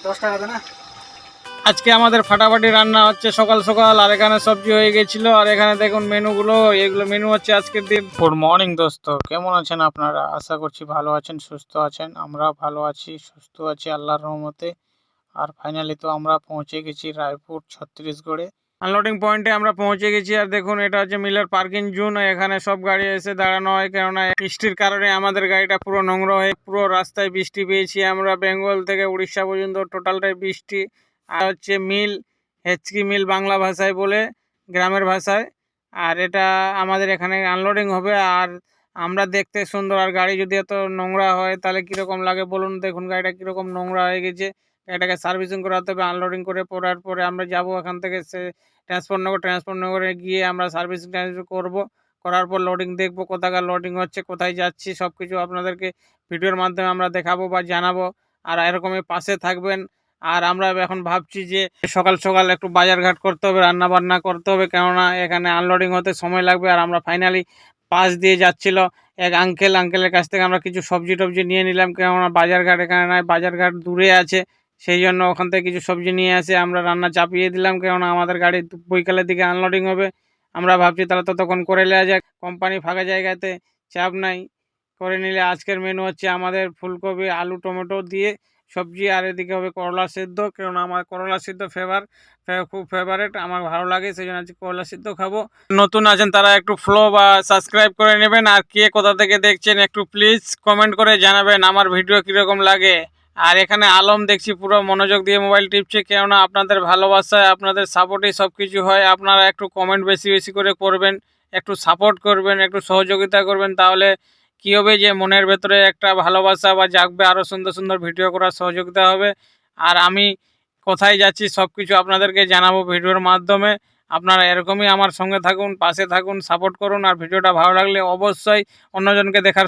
10 টাকা না। আজকে আমাদের ফাটাফাটি রান্না হচ্ছে সকাল সকাল, আর এখানে সবজি হয়ে গেছিল। আর এখানে দেখুন মেনুগুলো, এগুলো মেনু হচ্ছে আজকের দিন। গুড মর্নিং দোস্ত, কেমন আছেন আপনারা? আশা করছি ভালো আছেন, সুস্থ আছেন। আমরা ভালো আছি, সুস্থ আছি আল্লাহর রহমতে। আর ফাইনালি তো আমরা পৌঁছে গেছি রায়পুর ছত্তিশগড়ে। আনলোডিং পয়েন্টে আমরা পৌঁছে গেছি। আর দেখুন এটা হচ্ছে মিলের পার্কিং জোন। এখানে সব গাড়ি এসে দাঁড়ানো হয়, কেননা বৃষ্টির কারণে আমাদের গাড়িটা পুরো নোংরা হয়ে পুরো রাস্তায় বৃষ্টি পেয়েছি আমরা। বেঙ্গল থেকে উড়িষ্যা পর্যন্ত টোটালটাই বৃষ্টি। আর হচ্ছে মিল, হেচকি মিল বাংলা ভাষায় বলে, গ্রামের ভাষায়। আর এটা আমাদের এখানে আনলোডিং হবে। আর আমরা দেখতে সুন্দর, আর গাড়ি যদি এত নোংরা হয় তাহলে কীরকম লাগে বলুন। দেখুন গাড়িটা কীরকম নোংরা হয়ে গেছে। এটাকে সার্ভিসিং করাতে হবে। আনলোডিং করে পড়ার পরে আমরা যাব এখান থেকে সে ট্রান্সপোর্টনগরে গিয়ে আমরা সার্ভিসিং করব। করার পর লোডিং দেখব, কোথাকার লোডিং হচ্ছে, কোথায় যাচ্ছি, সব কিছু আপনাদেরকে ভিডিওর মাধ্যমে আমরা দেখাবো বা জানাবো। আর এরকমই পাশে থাকবেন। আর আমরা এখন ভাবছি যে সকাল সকাল একটু বাজারঘাট করতে হবে, রান্না বান্না করতে হবে, কেননা এখানে আনলোডিং হতে সময় লাগবে। আর আমরা ফাইনালি পাশ দিয়ে যাচ্ছিল এক আঙ্কেলের কাছ থেকে আমরা কিছু সবজি টবজি নিয়ে নিলাম, কেননা বাজারঘাট এখানে নয়, বাজারঘাট দূরে আছে। সেই জন্য ওখান থেকে কিছু সবজি নিয়ে এসে আমরা রান্না চাপিয়ে দিলাম, কেননা আমাদের গাড়ি বৈকালের দিকে আনলোডিং হবে। আমরা ভাবছি তাহলে ততক্ষণ করে নেওয়া যায়, কোম্পানি ফাঁকা জায়গাতে চাপ নাই, করে নিলে। আজকের মেনু হচ্ছে আমাদের ফুলকপি আলু টমেটো দিয়ে সবজি, আর এদিকে হবে করলা সিদ্ধ, কেননা আমার করলা সিদ্ধ খুব ফেভারেট, আমার ভালো লাগে, সেই জন্য আজকে করলা সিদ্ধ খাবো। নতুন আছেন তারা একটু ফলো বা সাবস্ক্রাইব করে নেবেন। আর কে কোথা থেকে দেখছেন একটু প্লিজ কমেন্ট করে জানাবেন আমার ভিডিও কীরকম লাগে। আর এখানে আলম দেখছি পুরো মনোযোগ দিয়ে মোবাইল টিপছে, কেননা আপনাদের ভালোবাসায়, আপনাদের সাপোর্টেই সব কিছু হয়। আপনারা একটু কমেন্ট বেশি বেশি করে করবেন, একটু সাপোর্ট করবেন, একটু সহযোগিতা করবেন, তাহলে কী হবে যে মনের ভেতরে একটা ভালোবাসা বা জাগবে, আরও সুন্দর সুন্দর ভিডিও করার সহযোগিতা হবে। আর আমি কোথায় যাচ্ছি সব কিছু আপনাদেরকে জানাবো ভিডিওর মাধ্যমে। আপনারা এরকমই আমার সঙ্গে থাকুন, পাশে থাকুন, সাপোর্ট করুন। আর ভিডিওটা ভালো লাগলে অবশ্যই অন্যজনকে দেখার